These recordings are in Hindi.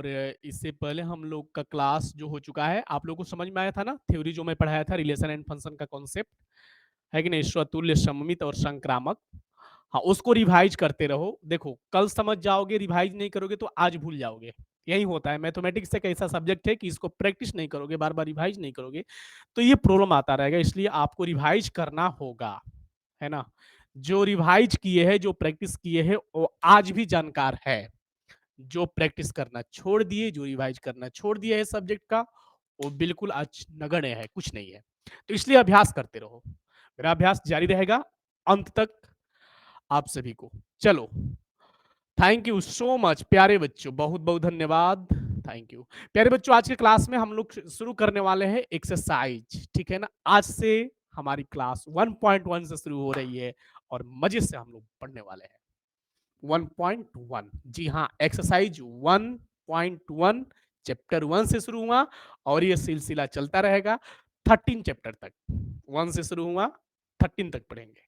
और इससे पहले हम लोग का क्लास जो हो चुका है, आप लोगों को समझ में आया था ना थ्योरी जो मैं पढ़ाया था रिलेशन एंड फंक्शन का कॉन्सेप्ट, है कि नहीं? स्वतुल्य, सममित और संक्रामक। हाँ, उसको रिवाइज करते रहो। देखो, कल समझ जाओगे, रिवाइज नहीं करोगे तो आज भूल जाओगे। यही होता है, मैथमेटिक्स एक ऐसा सब्जेक्ट है कि इसको प्रैक्टिस नहीं करोगे, बार-बार रिवाइज नहीं करोगे, तो ये प्रॉब्लम आता रहेगा। इसलिए आपको रिवाइज करना होगा, है ना? जो रिवाइज किए हैं, जो प्रैक्टिस किए हैं, वो आज भी जानकार है। जो प्रैक्टिस करना छोड़ दिए, जो रिवाइज करना छोड़ दिया है सब्जेक्ट का, वो बिल्कुल आज नगण्य है, कुछ नहीं है। तो इसलिए अभ्यास करते रहो। मेरा अभ्यास जारी रहेगा अंत तक आप सभी को। चलो, थैंक यू सो मच प्यारे बच्चों, बहुत-बहुत धन्यवाद। Thank you. प्यारे बच्चों, आज के क्लास में हम लोग शुरू करने वाले हैं एक्सरसाइज, ठीक है ना? आज से हमारी क्लास 1.1 से शुरू हो रही है और मजे से हम लोग पढ़ने वाले हैं। 1.1, जी हाँ, एक्सरसाइज 1.1 चैप्टर 1 से शुरू हुआ और ये सिलसिला चलता रहेगा 13 चैप्टर तक। 1 से शुरू हुआ, 13 तक पढ़ेंगे।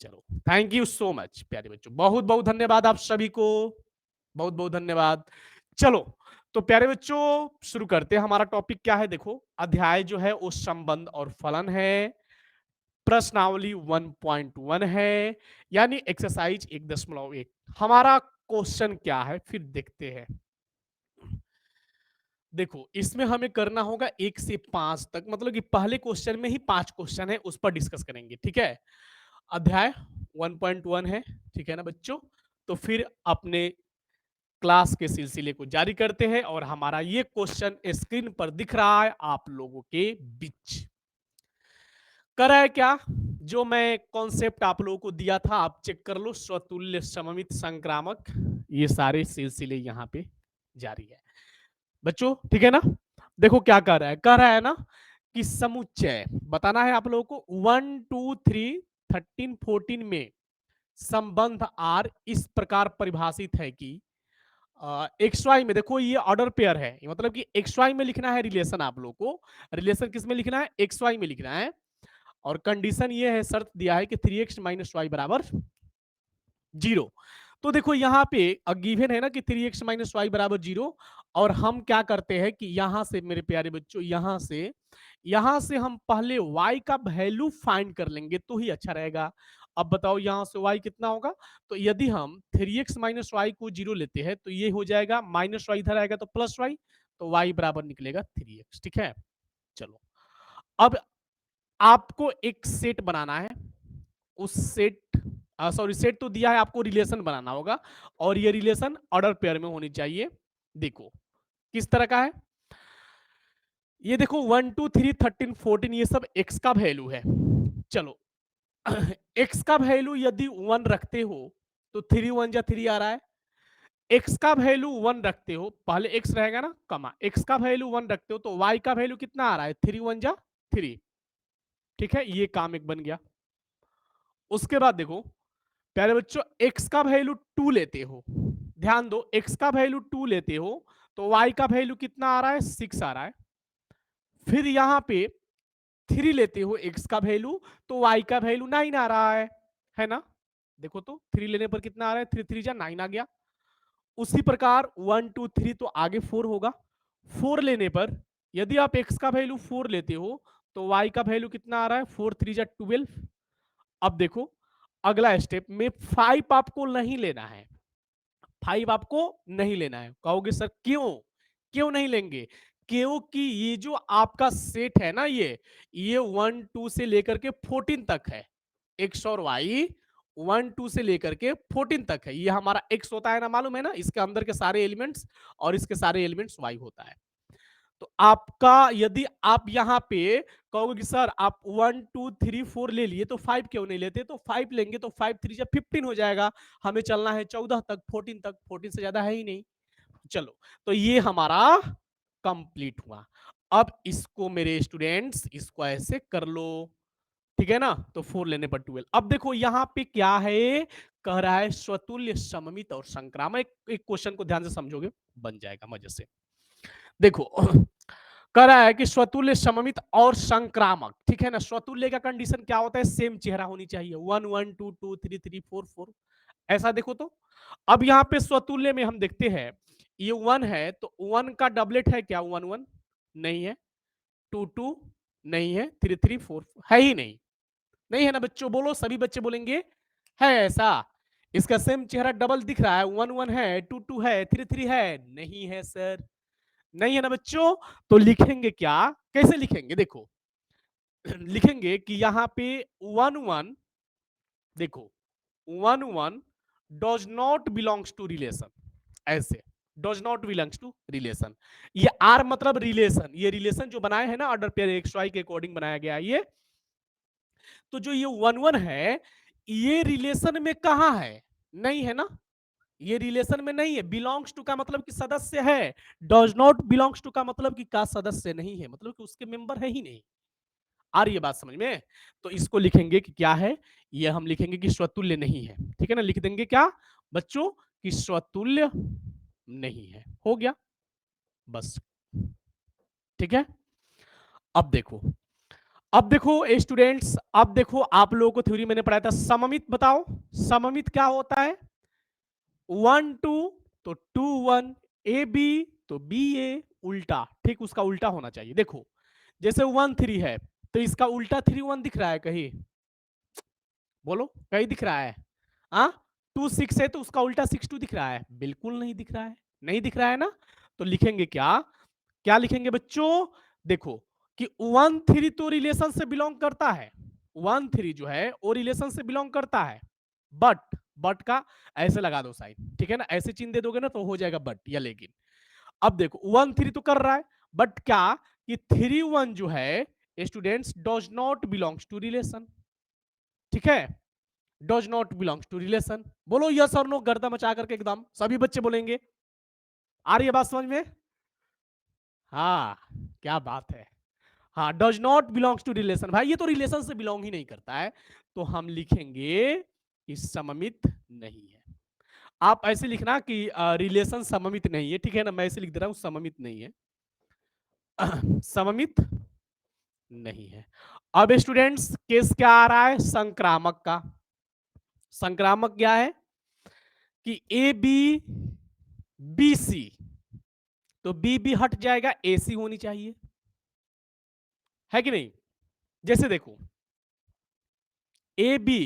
चलो, थैंक यू सो मच प्यारे बच्चों, बहुत बहुत धन्यवाद आप सभी को, बहुत बहुत धन्यवाद। चलो, तो प्यारे बच्चों शुरू करते हैं। हमारा टॉपिक क्या है? देखो, अध्याय जो है वो संबंध और फलन है, प्रश्नावली 1.1 है, यानी एक्सरसाइज 1.1। हमारा क्वेश्चन क्या है फिर देखते हैं। देखो, इसमें हमें करना होगा 1 से 5 तक, मतलब कि पहले क्वेश्चन में ही 5 क्वेश्चन है, उस पर डिस्कस करेंगे, ठीक है? अध्याय 1.1 है, ठीक है ना बच्चों? तो फिर अपने क्लास के सिलसिले को जारी करते हैं और हमारा ये क्वेश्चन स्क्रीन पर दिख रहा है आप लोगों के बीच। करा है क्या? जो मैं कॉन्सेप्ट आप लोगों को दिया था, आप चेक कर लो, स्वतुल्य, सममित, संक्रामक, ये सारे सिलसिले यहाँ पे जारी है। बच्चों, ठीक है ना? देखो क्या कह रहा है, कह रहा है ना कि समुच्चय बताना है आप लोगों को। 1 2 3 13 14 में संबंध आर इस प्रकार परिभाषित है कि एक्स वाई में, देखो ये ऑर्डर पेयर है, मतलब कि एक्स वाई में लिखना है रिलेशन आप लोग को। रिलेशन किस में लिखना है? एक्स वाई में लिखना है। और कंडीशन ये है, शर्त दिया है कि 3x माइनस वाई बराबर 0। तो देखो यहाँ पे गिवन है ना कि 3x माइनस वाई बराबर 0, और हम क्या करते हैं कि यहां से मेरे प्यारे बच्चों, यहां से हम पहले y का वैल्यू फाइंड कर लेंगे तो ही अच्छा रहेगा। अब बताओ यहां से y कितना होगा? तो यदि हम 3x माइनस वाई को 0 लेते हैं तो ये हो जाएगा, माइनस वाई इधर आएगा तो प्लस वाई, तो y बराबर निकलेगा 3x, ठीक है? चलो, अब आपको एक सेट बनाना है। उस सेट, सॉरी, सेट तो दिया है, आपको रिलेशन बनाना होगा और ये रिलेशन ऑर्डर पेयर में होनी चाहिए। देखो किस तरह का है ये, देखो 1 2 3 13 14 ये सब x का वैल्यू है। चलो, x का वैल्यू यदि 1 रखते हो तो 3 1 जा 3 आ रहा है। x का वैल्यू 1 रखते हो, पहले x रहेगा ना, कमा, x का वैल्यू 1 रखते हो तो y का वैल्यू कितना आ रहा है? 3 1 जा 3, ठीक है? ये काम एक बन गया। उसके बाद देखो प्यारे बच्चों, x का वैल्यू 2 लेते हो, ध्यान दो, x का वैल्यू 2 लेते हो तो y का वैल्यू कितना आ रहा है? 6 आ रहा है। फिर यहां पे 3 लेते हो x का वैल्यू तो y का वैल्यू 9 आ रहा है ना? देखो तो 3 लेने पर कितना आ रहा है? 3 3 जा 9 आ गया। उसी प्रकार 1 2 3 तो आगे 4 होगा। 4 लेने पर यदि आप x का वैल्यू 4 लेते हो तो y का वैल्यू कितना आ रहा है? 4 3 जा 12। अब देखो अगला स्टेप में 5 आपको नहीं लेना है, 5 आपको नहीं लेना है। कहोगे सर क्यों? क्यों नहीं लेंगे? क्योंकि ये जो आपका सेट है ना, ये 1 2 से लेकर के 14 तक है। एक्स और वाई 1 2 से लेकर के 14 तक है। ये हमारा एक्स होता है ना, मालूम है ना, इसके अंदर के सारे एलिमेंट्स, और इसके सारे एलिमेंट्स वाई होता है। तो आपका यदि आप यहाँ पे कहोगे कि सर आप 1 2 3 4 ले लिए तो 5 क्यों नहीं लेते? तो 5 लेंगे तो 5 3 जब 15 हो जाएगा, हमें चलना है 14 तक, 14 तक, 14 से ज्यादा है ही नहीं। चलो, तो ये हमारा कंप्लीट हुआ। अब इसको मेरे स्टूडेंट्स, इसको ऐसे कर लो, ठीक है ना? तो 4 लेने पर 12। अब देखो यहाँ पे क्या है, कह रहा है स्वतुल्य, सममित और संक्रामक। एक क्वेश्चन को ध्यान से समझोगे बन जाएगा मजे से। देखो कह रहा है कि स्वतुल्य, सममित और संक्रामक, ठीक है ना? स्वतुल्य का कंडीशन क्या होता है? सेम चेहरा होनी चाहिए, 1 1 2 2 3 3 4 4, ऐसा देखो तो। अब यहाँ पे स्वतुल्य में हम देखते हैं ये 1 है तो 1 का डबलेट है क्या? 1 1 नहीं है, 2 2 नहीं है, 3 3 4 है ही नहीं। नहीं है ना बच्चों? बोलो, सभी बच्चे बोलेंगे है ऐसा। इसका सेम चेहरा डबल दिख रहा है, 1 1 है, 2 2 है, 3 3 है, नहीं है सर। नहीं है ना बच्चों? तो लिखेंगे क्या? कैसे लिखेंगे देखो। लिखेंगे कि यहां पे 1 1, देखो 1 1 does not belongs to relation, ऐसे does not belongs to relation. ये आर मतलब रिलेशन, ये रिलेशन जो बनाए हैं ना ऑर्डर पेयर एक्स वाई के अकॉर्डिंग बनाया गया ये। तो जो ये 1 1 है, ये रिलेशन में कहां है? नहीं है ना, ये रिलेशन में नहीं है। बिलोंग्स टू का मतलब कि सदस्य है, डज नॉट बिलोंग्स टू का मतलब कि का सदस्य नहीं है, मतलब कि उसके मेंबर है ही नहीं। आ रही है बात समझ में? तो इसको लिखेंगे कि क्या है, ये हम लिखेंगे कि स्वतुल्य नहीं है। ठीक है ना, लिख देंगे क्या बच्चों कि स्वतुल्य नहीं है। हो गया बस। ठीक है, अब देखो, अब देखो स्टूडेंट्स, अब देखो आप लोगों को थ्योरी मैंने पढ़ाया था सममित। बताओ सममित क्या होता है? 1 2 तो 2 1, ए बी तो बी ए, उल्टा, ठीक उसका उल्टा होना चाहिए। देखो जैसे 1 3 है तो इसका उल्टा 3 1 दिख रहा है कहीं? बोलो कहीं दिख रहा है? हाँ, 2 6 है तो उसका उल्टा 6 2 दिख रहा है? बिल्कुल नहीं दिख रहा है, नहीं दिख रहा है ना। तो लिखेंगे क्या? क्या लिखेंगे बच्चों? देखो कि 1 3 तो रिलेशन से बिलोंग करता है, 1 3 जो है वो रिलेशन से बिलोंग करता है, बट बट का ऐसे लगा दो साइन, ठीक है ना, ऐसे चिन्ह दे दोगे ना तो हो जाएगा बट या लेकिन। अब देखो 1 3 तो कर रहा है, बट क्या कि 3 1 जो है students does not belongs to relation. ठीक है, does not belongs to relation. बोलो यस और नो, गर्दा मचा करके एकदम सभी बच्चे बोलेंगे। आ रही है बात समझ में? हाँ, क्या बात है। हाँ, does not belongs to relation, भाई ये तो रिलेशन से बिलोंग ही नहीं करता है, तो हम लिखेंगे कि सममित नहीं है। आप ऐसे लिखना कि रिलेशन सममित नहीं है, ठीक है ना, मैं ऐसे लिख दे रहा हूं सममित नहीं है। सममित नहीं है। अब स्टूडेंट्स केस क्या आ रहा है? संक्रामक का। संक्रामक क्या है कि ए बी बी सी, तो बी बी हट जाएगा, ए सी होनी चाहिए, है कि नहीं? जैसे देखो ए बी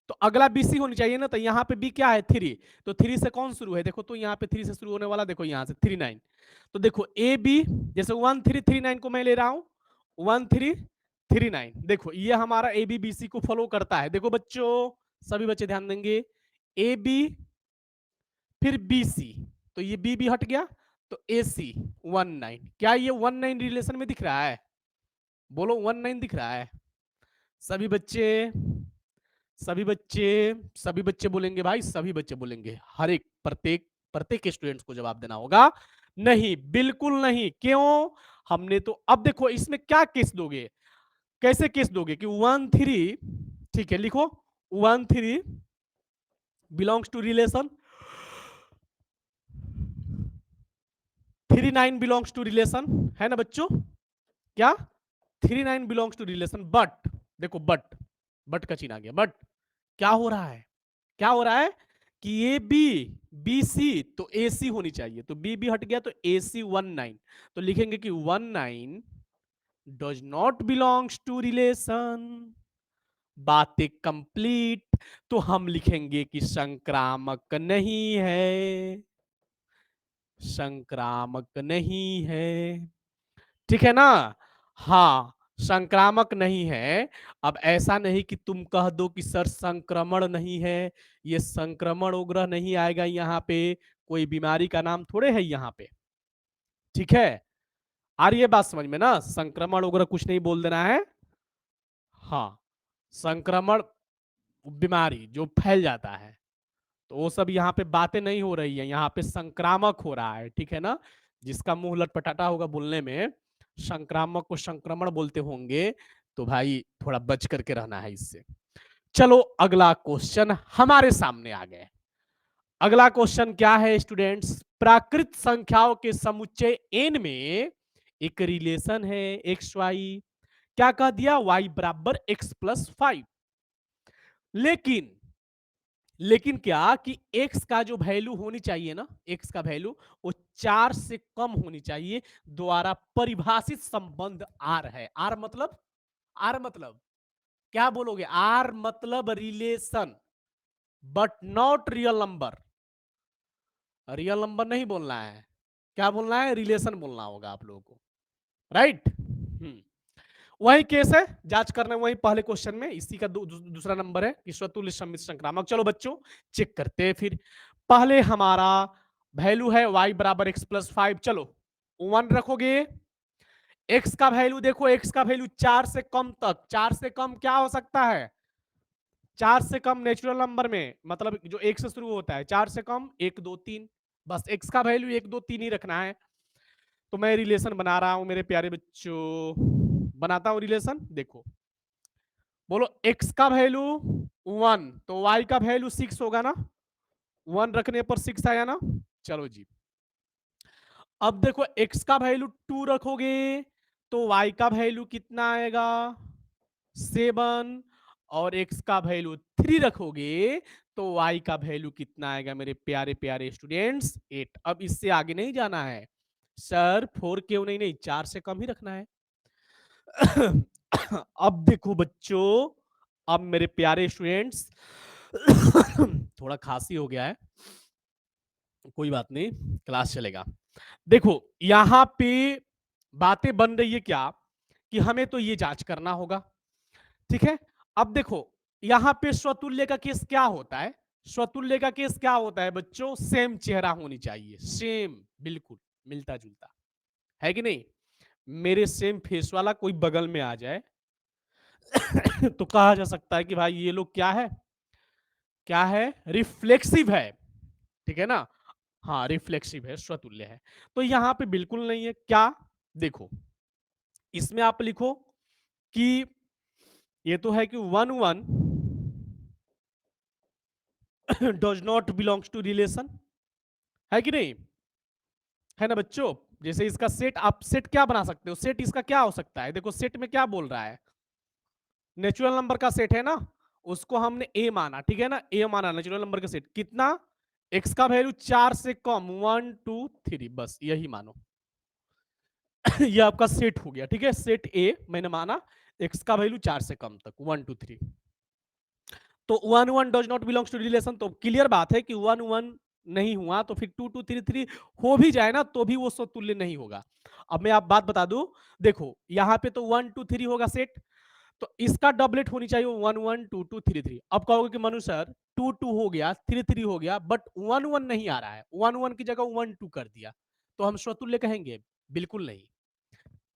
तो अगला बी सी होनी चाहिए ना, तो यहाँ पे बी क्या है? 3, तो 3 से कौन शुरू है? देखो तो यहाँ पे 3 से शुरू होने वाला, देखो यहाँ से 3 9, तो देखो ए बी जैसे 1 3 3 9 को मैं ले रहा हूं 1 3 3 9, देखो ये हमारा ए बी बी सी को फॉलो करता है। देखो बच्चों सभी बच्चे ध्यान देंगे, ए बी फिर बी सी, तो ये बी बी हट गया, तो ए सी 1 9, क्या ये 1 9 रिलेशन में दिख रहा है? बोलो 1 9 दिख रहा है? सभी बच्चे, सभी बच्चे, सभी बच्चे बोलेंगे भाई, सभी बच्चे बोलेंगे, हर एक प्रत्येक प्रत्येक स्टूडेंट्स को जवाब देना होगा। नहीं, बिल्कुल नहीं। क्यों? हमने तो अब देखो इसमें क्या केस दोगे, कैसे केस दोगे कि 1 3, ठीक है लिखो 1 3 belongs to relation, 3 9 belongs to relation, है ना बच्चों? क्या? 3 9 बिलोंग्स टू रिलेशन, बट देखो बट का चिन्ह आ गया, बट क्या हो रहा है? क्या हो रहा है कि ए बी बी सी तो ए सी होनी चाहिए, तो बी बी हट गया तो ए सी 1 9, तो लिखेंगे कि 1 9 does not belongs to relation. बातें कंप्लीट। तो हम लिखेंगे कि संक्रामक नहीं है, संक्रामक नहीं है, ठीक है ना? हाँ, संक्रामक नहीं है। अब ऐसा नहीं कि तुम कह दो कि सर संक्रमण नहीं है, ये संक्रमण उग्रह नहीं आएगा यहाँ पे, कोई बीमारी का नाम थोड़े है यहाँ पे। ठीक है, आ रही है बात समझ में ना? संक्रमण उग्रह कुछ नहीं बोल देना है। हाँ, संक्रमण बीमारी जो फैल जाता है, तो वो सब यहाँ पे बातें नहीं हो रही है, यहाँ पे संक्रामक हो रहा है, ठीक है ना? जिसका मुंह लटपटाटा होगा बोलने में, संक्रामक को संक्रमण बोलते होंगे, तो भाई थोड़ा बच करके रहना है इससे। चलो अगला क्वेश्चन हमारे सामने आ गए। अगला क्वेश्चन क्या है स्टूडेंट्स? प्राकृत संख्याओं के समुच्चय n में एक रिलेशन है एक्स वाई, क्या कह दिया? y बराबर x प्लस 5, लेकिन लेकिन क्या कि x का जो वैल्यू होनी चाहिए ना, x का वैल्यू वो 4 से कम होनी चाहिए, द्वारा परिभाषित संबंध आर है। आर मतलब, आर मतलब क्या बोलोगे? आर मतलब relation, but not real number. Real number नहीं बोलना है, क्या बोलना है? रिलेशन बोलना होगा आप लोगों को, राइट? वही केस है, जांच करने वही पहले क्वेश्चन में, इसी का दूसरा नंबर है कि स्वतुल्य सम्मिश्र संक्रामक। चलो बच्चों चेक करते हैं फिर। पहले हमारा वैल्यू है y बराबर x प्लस 5। चलो 1 रखोगे। x का वैल्यू देखो, x का वैल्यू 4 से कम तक, 4 से कम क्या हो सकता है? 4 से कम नेचुरल नंबर में मतलब जो 1 से शुरू होता है, 4 से कम 1 2 3, बस x का वैल्यू 1 2 3 ही रखना है। तो मैं रिलेशन बना रहा हूं मेरे प्यारे बच्चों, बनाता हूं रिलेशन। देखो बोलो x का वैल्यू 1 तो y का वैल्यू 6 होगा ना, 1 रखने पर 6 आया ना। चलो जी, अब देखो x का वैल्यू 2 रखोगे तो y का वैल्यू कितना आएगा? 7। और x का वैल्यू 3 रखोगे तो y का वैल्यू कितना आएगा मेरे प्यारे प्यारे स्टूडेंट्स? 8। अब इससे आगे नहीं जाना है सर, 4 क्यों नहीं? नहीं, 4 से कम ही रखना है। अब देखो बच्चों, अब मेरे प्यारे स्टूडेंट्स, थोड़ा खांसी हो गया है, कोई बात नहीं, क्लास चलेगा। देखो यहां पे बातें बन रही है क्या कि हमें तो ये जांच करना होगा, ठीक है। अब देखो यहां पे स्वतुल्य का केस क्या होता है? स्वतुल्य का केस क्या होता है बच्चों? सेम चेहरा होनी चाहिए, सेम, बिल्कुल मिलता जुलता, है कि नहीं? मेरे सेम फेस वाला कोई बगल में आ जाए तो कहा जा सकता है कि भाई ये लोग क्या है, क्या है? रिफ्लेक्सिव है, ठीक है ना? हाँ रिफ्लेक्सिव है, स्वतुल्य है। तो यहां पे बिल्कुल नहीं है। क्या? देखो इसमें आप लिखो कि ये तो है कि 1 1 does not belongs to relation, है कि नहीं? है ना बच्चों? जैसे इसका सेट, आप सेट क्या बना सकते हो? सेट इसका क्या हो सकता है? देखो सेट में क्या बोल रहा है, नेचुरल नंबर का सेट है ना, उसको हमने ए माना, ठीक है ना? ए माना नेचुरल नंबर का सेट, कितना? एक्स का वैल्यू 4 से कम, 1 2 3, बस यही मानो। ये आपका सेट हो गया, ठीक है? सेट ए मैंने माना, एक्स का वैल्यू 4 से कम तक, 1 2 3। तो 1 1 does not belongs to relation, तो क्लियर बात है कि 1 1 नहीं हुआ, तो फिर 2 2 3 3 हो भी जाए ना तो भी वो स्वतुल्य नहीं होगा। अब मैं आप बात बता दूं, देखो यहां पे तो 1 2 3 होगा सेट, तो इसका डबलेट होनी चाहिए 1 1 2 2 3 3। अब कहोगे कि मनु सर 2 2 हो गया, 3 3 हो गया, बट 1 1 नहीं आ रहा है, 1 1 की जगह 1 2 कर दिया, तो हम स्वतुल्य कहेंगे? बिल्कुल नहीं।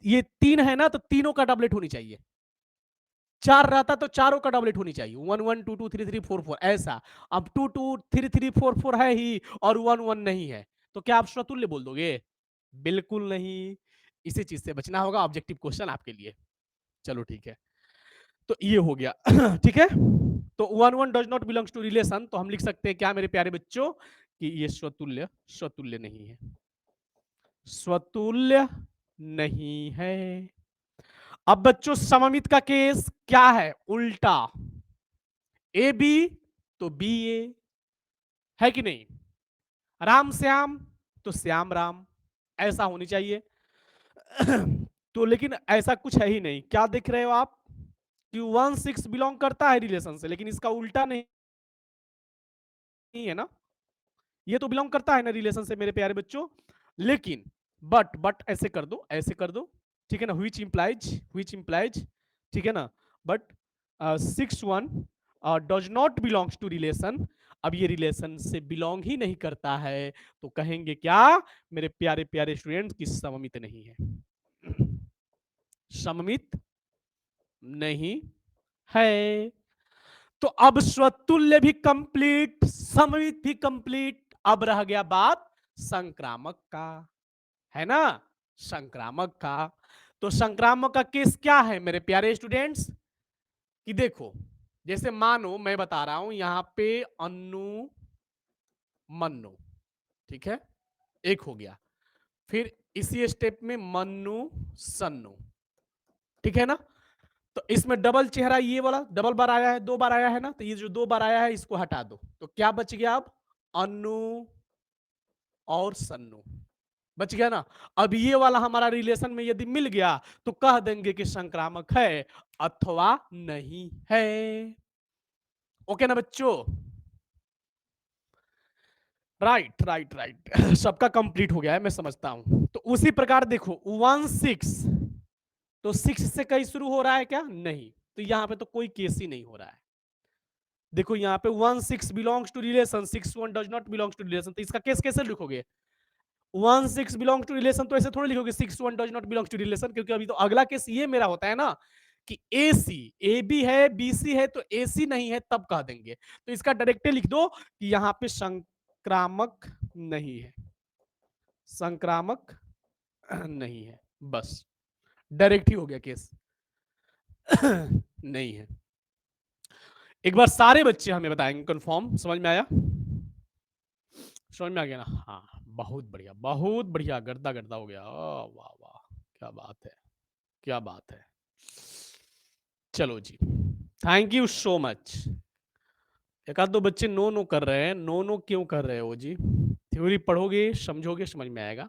ये 3 है ना, तो तीनों का डबलेट होनी चाहिए। 4 रहता तो चारों का डबलेट होनी चाहिए, 1 1 2 2 3 3 4 4 ऐसा। अब 2 2 3 3 4 4 है ही और 1 1 नहीं है, तो क्या आप स्वतुल्य बोल दोगे? बिल्कुल नहीं। इसी चीज से बचना होगा, ऑब्जेक्टिव क्वेश्चन आपके लिए। चलो ठीक है, तो ये हो गया। ठीक है, तो 1 1 does not belongs to relation, तो हम लिख सकते हैं क्या मेरे प्यारे बच्चों कि ये स्वतुल्य, स्वतुल्य नहीं है, स्वतुल्य नहीं है। अब बच्चों सममित का केस क्या है? उल्टा, ए बी तो बी ए, है कि नहीं? राम श्याम तो श्याम राम, ऐसा होनी चाहिए। तो लेकिन ऐसा कुछ है ही नहीं। क्या देख रहे हो आप कि 1 6 बिलोंग करता है रिलेशन से, लेकिन इसका उल्टा नहीं है ना, ये तो बिलोंग करता है ना रिलेशन से मेरे प्यारे बच्चों। लेकिन बट ऐसे कर दो, ऐसे कर दो, ठीक है ना, व्हिच इंप्लाइज, ठीक है ना, but 6 1 does not belongs to relation. अब ये रिलेशन से बिलोंग ही नहीं करता है, तो कहेंगे क्या मेरे प्यारे प्यारे स्टूडेंट्स की सममित नहीं है, सममित नहीं है। तो अब स्वतुल्य भी कंप्लीट, सममित भी कंप्लीट, अब रह गया बात संक्रामक का, है ना? संक्रामक का, तो संक्रामक का केस क्या है मेरे प्यारे स्टूडेंट्स? कि देखो जैसे मानो मैं बता रहा हूं यहां पे अन्नू मन्नू, ठीक है, एक हो गया। फिर इसी स्टेप में मन्नू सन्नू, ठीक है ना? तो इसमें डबल चेहरा ये वाला डबल बार आया है, 2 बार आया है ना, तो ये जो 2 बार आया है इसको हटा दो, तो क्या बच गया अब? अन्नू और सन्नू बच गया ना। अब ये वाला हमारा रिलेशन में यदि मिल गया तो कह देंगे कि संक्रामक है अथवा नहीं है। ओके ना बच्चों? राइट राइट राइट सबका कंप्लीट हो गया है, मैं समझता हूं। तो उसी प्रकार देखो 1 6, तो 6 से कहीं शुरू हो रहा है क्या? नहीं, तो यहां पे तो कोई केस ही नहीं हो रहा है। देखो यहाँ पे 1 6 belongs to relation, 6 1 does not belongs to relation, तो इसका केस कैसे लिखोगे? 1 6 बिलोंग टू रिलेशन, तो ऐसे थोड़ी लिखोगे 6 1 does not belong to relation, क्योंकि अभी तो अगला केस ये मेरा होता है ना कि ए सी ए बी है बी सी है, तो ए सी नहीं है तब कह देंगे। तो इसका डायरेक्ट लिख दो कि यहाँ पे संक्रामक नहीं है, संक्रामक नहीं है, बस डायरेक्ट ही हो गया केस नहीं है। एक बार सारे बच्चे हमें बताएंगे कंफर्म, समझ में आया? समझ में आ गया ना? हाँ बहुत बढ़िया, गर्दा गर्दा हो गया। वाह वाह, क्या बात है, क्या बात है। चलो जी, थैंक यू सो मच। एक आध दो बच्चे नो नो कर रहे हैं, नो नो क्यों कर रहे हो जी? थ्योरी पढ़ोगे समझोगे समझ में आएगा।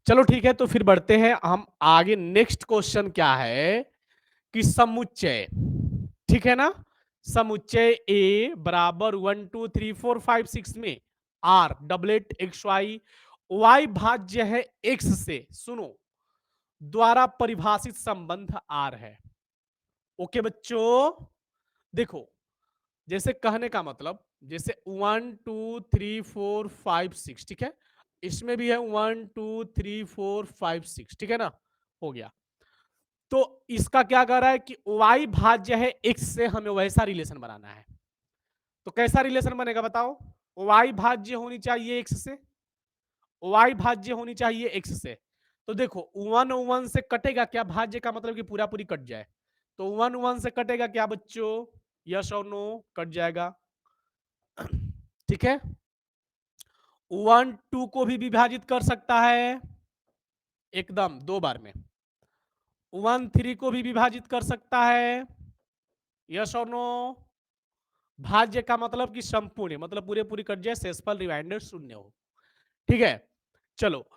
चलो ठीक है, तो फिर बढ़ते हैं हम आगे। नेक्स्ट क्वेश्चन क्या है कि समुच्चय, ठीक है ना? समुच्चय ए बराबर 1 2 3 4 5 6 में आर डबलेट एक्स वाई, वाई भाज्य है एक्स से, सुनो, द्वारा परिभाषित संबंध आर है। ओके बच्चों, देखो जैसे कहने का मतलब, जैसे 1 2 3 4 5 6, ठीक है, इसमें भी है 1 2 3 4 5 6, ठीक है ना? हो गया। तो इसका क्या कर रहा है कि y भाज्य है x से, हमें वैसा रिलेशन बनाना है। तो कैसा रिलेशन बनेगा बताओ? y भाज्य होनी चाहिए x से, y भाज्य होनी चाहिए x से। तो देखो 1 1 से कटेगा क्या? भाज्य का मतलब कि पूरा पूरी कट जाए, तो 1 1 से कटेगा क्या बच्चों? यस और नो? कट जाएगा, ठीक है। 1 2 को भी विभाजित कर सकता है एकदम 2 बार में, 1 3 को भी विभाजित कर सकता है, यस और नो? भाज्य का मतलब कि संपूर्ण, मतलब पूरे पूरी कट जाए, शेषफल रिमाइंडर शून्य हो, ठीक है। चलो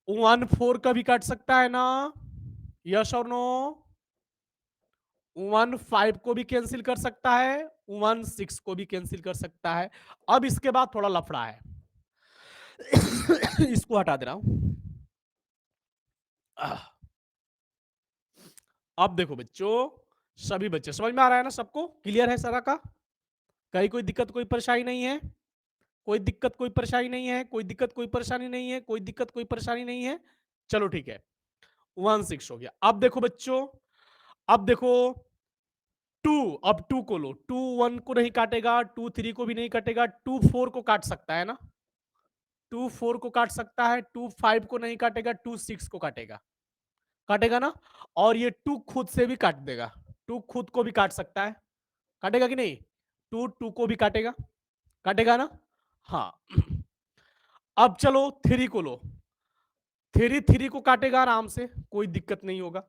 1 4 का भी काट सकता है ना, यस और नो? 1 5 को भी कैंसिल कर सकता है, 1 6 को भी कैंसिल कर सकता है। अब इसके बाद थोड़ा लफड़ा है इसको हटा दे रहा हूं। अब देखो बच्चों, सभी बच्चे समझ में आ रहा है ना? सबको क्लियर है सारा का? कहीं कोई दिक्कत कोई परेशानी नहीं है? कोई दिक्कत कोई परेशानी नहीं है? कोई दिक्कत कोई परेशानी नहीं है? कोई दिक्कत कोई परेशानी नहीं है? चलो ठीक है, 1 6 हो गया। अब देखो बच्चों, अब देखो 2, अब 2 को लो, 2 1 को नहीं काटेगा, 2 3 को भी नहीं काटेगा, 2 4 को काट सकता है ना, 2 4 को काट सकता है, 2 5 को नहीं काटेगा, 2 6 को काटेगा, काटेगा ना? और ये 2 खुद से भी काट देगा, 2 खुद को भी काट सकता है, काटेगा कि नहीं? 2 को भी काटेगा, काटेगा ना? हाँ अब चलो 3 को लो, 3 को काटेगा आराम से, कोई दिक्कत नहीं होगा,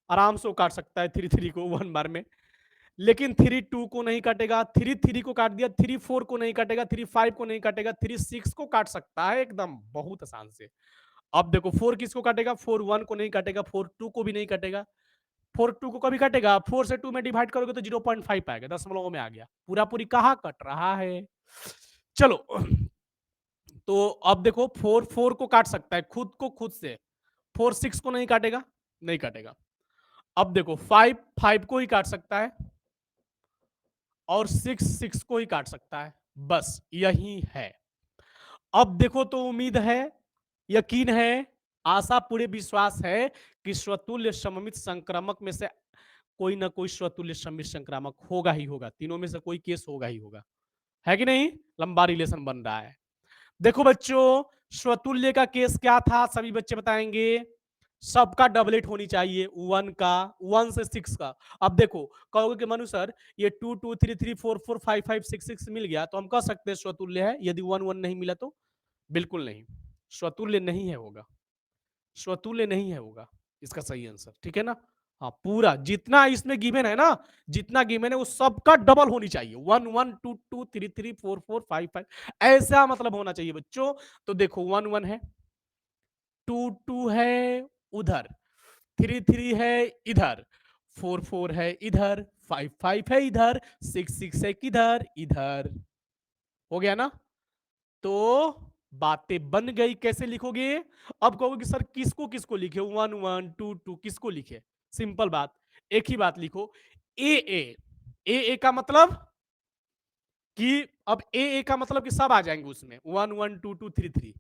आराम से वो काट सकता है 3 को 1 बार में। लेकिन 3 2 को नहीं काटेगा, 3 को काट दिया, 3 4 को नहीं काटेगा, 3 5 को नहीं काटेगा, 3 6 को काट सकता है एकदम बहुत आसान से। अब देखो 4 किसको काटेगा? 4 1 को नहीं काटेगा, 4 2 को भी नहीं काटेगा, 4 2 को कभी काटेगा? 4 से 2 में डिवाइड करोगे तो 0.5 आएगा, दशमलव में आ गया, पूरा पूरी कहाँ कट रहा है? चलो तो अब देखो 4 4 को काट सकता है खुद को खुद से, 4 6 को नहीं काटेगा, नहीं काटेगा। अब देखो 5 5 को ही काट सकता है और 6 6 को ही काट सकता है, बस यही है। अब देखो तो उम्मीद है, यकीन है, आशा पूरे विश्वास है कि स्वतुल्य सममित संक्रामक में से कोई ना कोई स्वतुल्य सममित संक्रामक होगा ही होगा, तीनों में से कोई केस होगा ही होगा, है कि नहीं? लंबा रिलेशन बन रहा है। देखो बच्चों, स्वतुल्य का केस क्या था? सभी बच्चे बताएंगे। सबका डबलेट होनी चाहिए, 1 का, 1 से 6 का। अब देखो कहोगे कि मनु सर ये 2 2 3 3 4 4 5 5 6 6 मिल गया तो हम कह सकते हैं स्वतुल्य है, यदि 1 1 नहीं मिला तो? बिल्कुल नहीं, स्वतुल्य नहीं है होगा, स्वतुल्य नहीं है होगा इसका सही आंसर, ठीक है ना? हाँ पूरा जितना इसमें गिवन है ना, जितना गिवन है वो सबका डबल होनी चाहिए, 1 1 2 2 3 3 4 4 5 5 ऐसा मतलब होना चाहिए बच्चों। तो देखो 1 1 है, 2 2 है उधर, 3 3 है इधर, 4 4 है इधर, 5 5 है इधर, 6 6 है किधर इधर। हो गया ना? तो बातें बन गई। कैसे लिखोगे? अब कहोगे कि सर किसको किसको लिखे, 1 1 2 2 किसको लिखे? सिंपल बात, एक ही बात लिखो, ए ए। ए ए का मतलब कि अब ए ए का मतलब कि सब आ जाएंगे उसमें, 1 1 2 2 3 3।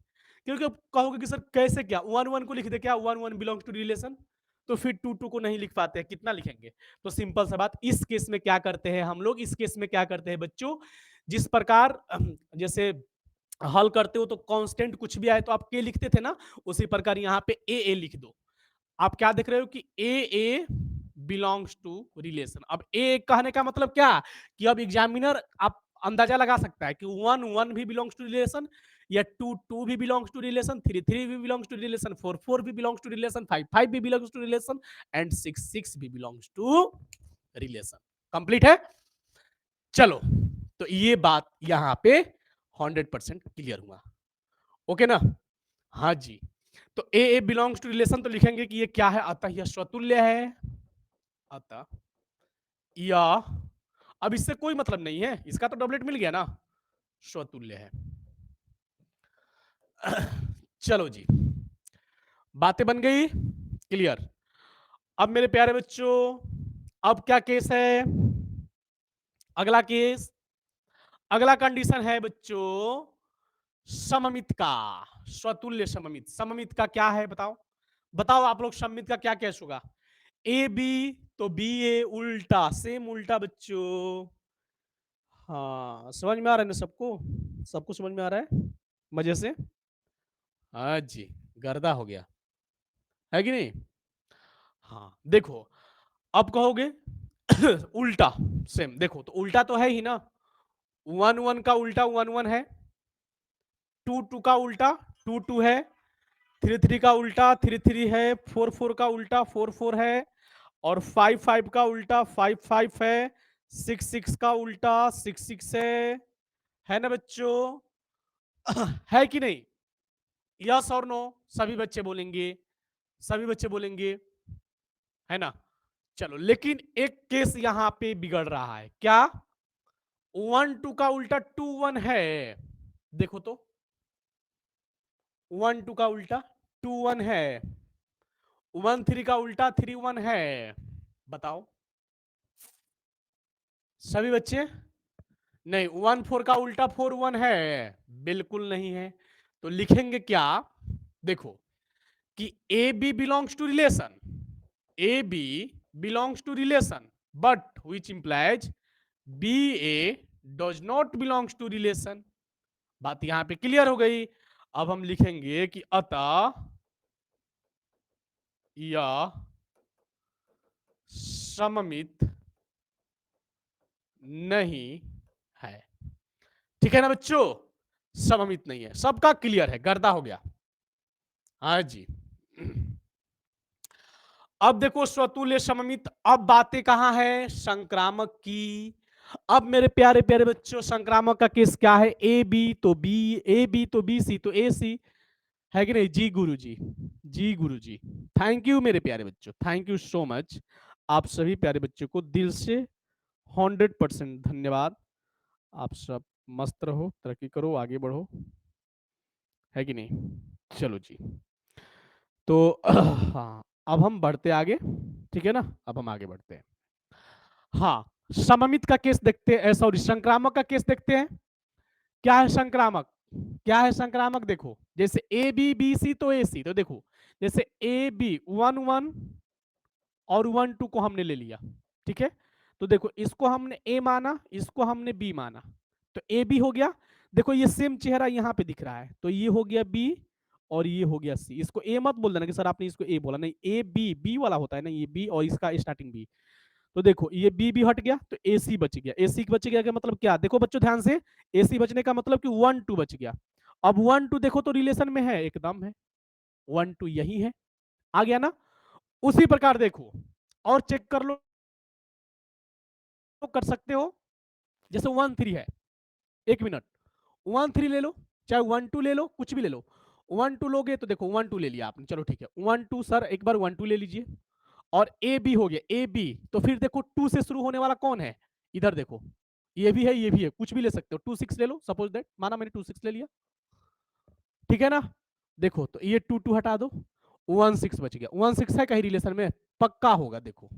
क्योंकि अब कहोगे कि सर कैसे, क्या 1 1 को लिख दे, क्या 1 1 बिलोंग्स टू रिलेशन, तो फिर 2 2 को नहीं लिख पाते हैं, कितना लिखेंगे? तो सिंपल सा बात, इस केस में क्या करते हैं हम लोग, इस केस में क्या करते हैं बच्चों, जिस प्रकार जैसे हल करते हो तो कांस्टेंट कुछ भी आए तो आप के लिखते थे ना, उसी प्रकार यहाँ पे ए ए लिख दो। आप क्या देख रहे हो कि ए ए बिलोंग्स टू रिलेशन। अब ए कहने का मतलब क्या, कि अब एग्जामिनर आप अंदाजा लगा सकता है कि 1 1 भी बिलोंग्स टू रिलेशन, या 2 2 भी बिलोंग्स टू रिलेशन, 3 3 भी बिलोंग्स टू रिलेशन, 4 4 भी बिलोंग्स टू रिलेशन, 5 5 भी बिलोंग्स टू रिलेशन, एंड 6 6 भी बिलोंग्स टू रिलेशन। कंप्लीट है? चलो, तो ये बात यहां पे 100% क्लियर हुआ। ओके ना? हाँ जी। तो ए ए बिलोंग्स टू रिलेशन तो लिखेंगे कि ये क्या है, अतः यह स्वतुल्य है, अतः यह, अब इससे कोई मतलब नहीं है, इसका तो डबलेट मिल गया ना, स्वतुल्य है। चलो जी, बातें बन गई क्लियर। अब मेरे प्यारे बच्चों, अब क्या केस है, अगला केस, अगला कंडीशन है बच्चों सममित का, स्वतुल्य सममित। सममित का क्या है बताओ, बताओ आप लोग, सममित का क्या केस होगा? ए बी तो बी ए, उल्टा सेम उल्टा बच्चों। हाँ समझ में आ रहा है ना सबको, सबको समझ में आ रहा है मजे से? हाँ जी, गर्दा हो गया है कि नहीं? हाँ देखो, अब कहोगे उल्टा सेम, देखो तो उल्टा तो है ही ना, 1 1 का उल्टा 1 1 है, 2 2 का उल्टा 2 2 है, 3 3 का उल्टा 3 3 है, 4 4 का उल्टा 4 4 है, और 5 5 का उल्टा 5 5 है, 6 6 का उल्टा 6 6 है ना बच्चों? है कि नहीं? यस और नो? सभी बच्चे बोलेंगे, सभी बच्चे बोलेंगे, है ना? चलो, लेकिन एक केस यहां पे बिगड़ रहा है, क्या? 1 2 का उल्टा 2 1 है, देखो तो, 1 2 का उल्टा 2 1 है, 1 3 का उल्टा 3 1 है, बताओ सभी बच्चे? नहीं, 1 4 का उल्टा 4 1 है, बिल्कुल नहीं है। तो लिखेंगे क्या, देखो, कि A B belongs to relation, A B belongs to relation, but which implies B A does not belongs to relation. बात यहां पे क्लियर हो गई। अब हम लिखेंगे कि अतः यह सममित नहीं है। ठीक है ना बच्चों? सममित नहीं है, सबका क्लियर है, गर्दा हो गया। हाँ जी। अब देखो स्वतुल्य सममित, अब बातें कहां है, संक्रामक की। अब मेरे प्यारे प्यारे बच्चों, संक्रामक का केस क्या है, ए बी तो बी, ए बी तो बी सी तो ए सी, है कि नहीं? जी गुरु जी, जी गुरु जी, थैंक यू मेरे प्यारे बच्चों, थैंक यू सो मच। आप सभी प्यारे बच्चों को दिल से 100% धन्यवाद। आप सब मस्त रहो, तरक्की करो, आगे बढ़ो, है कि नहीं? चलो जी, तो हाँ, अब हम बढ़ते आगे, ठीक है ना? अब हम आगे बढ़ते हैं। हाँ, सममित का केस देखते हैं, सॉरी संक्रामक का केस देखते हैं। क्या है संक्रामक, क्या है संक्रामक? देखो, जैसे ए बी बी सी तो ए सी, तो देखो जैसे ए बी 1 1 और 1 2 को हमने ले लिया, ठीक है? तो देखो, इसको हमने ए माना, इसको हमने बी माना, तो ए बी हो गया। देखो ये सेम चेहरा यहाँ पे दिख रहा है, तो ये हो गया बी और ये हो गया सी। इसको ए मत बोल देना कि सर आपने इसको ए बोला, नहीं, ए बी बी वाला होता है ना, ये बी और इसका स्टार्टिंग बी। तो देखो ये बी भी हट गया, तो ए सी बच गया। ए सी बच गया का मतलब क्या, देखो बच्चों ध्यान से, ए सी बचने का मतलब कि 1 2 बच गया। अब 1 2 देखो तो रिलेशन में है, एकदम है, 1 2 यही है, आ गया ना? उसी प्रकार देखो, और चेक कर लो, कर सकते हो। जैसे 1 3 है, 1 मिनट, 1 3 ले लो, चाहे 1 2 ले लो, कुछ भी ले लो। 1 2 लोगे तो देखो 1 2 ले लिया आपने, चलो ठीक है। 1 2 सर एक बार 1 2 ले लीजिए। और ए बी हो गया, ए बी, तो फिर देखो 2 से शुरू होने वाला कौन है, इधर देखो, ये भी है ये भी है, कुछ भी ले सकते हो। 2 6 ले लो, सपोज दैट, माना मैंने 2 6 ले लिया, ठीक है ना। देखो तो ये 2 2 हटा दो, 1 6 बच गया। 1 6 है कहीं रिलेशन में, पक्का होगा देखो।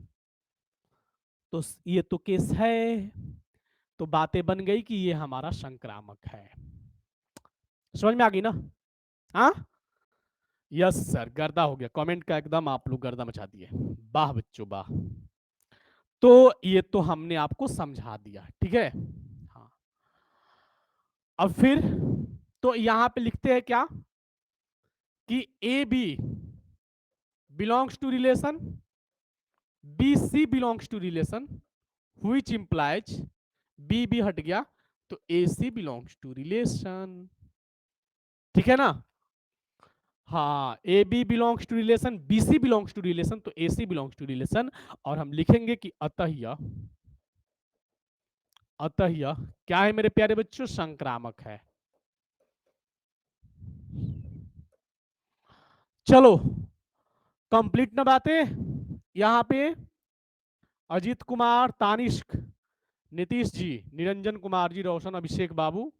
तो ये तो केस है, तो बातें बन गई कि ये हमारा संक्रामक है। समझ में आ गई ना? हाँ, यस सर, गर्दा हो गया कमेंट का, एकदम आप लोग गर्दा मचा दिए, वाह बच्चों वाह। तो ये तो हमने आपको समझा दिया, ठीक है। हाँ, अब फिर तो यहां पे लिखते हैं क्या कि A B belongs to relation, B C belongs to relation, which implies, B B हट गया, तो A C belongs to relation, ठीक है ना। हाँ, A B belongs to relation, B C belongs to relation, तो A C belongs to relation. और हम लिखेंगे कि अतः यह क्या है मेरे प्यारे बच्चों, संक्रामक है। चलो कंप्लीट ना बातें। यहां पे अजीत कुमार, तानिष्क, नीतीश जी, निरंजन कुमार जी, रोशन, अभिषेक बाबू,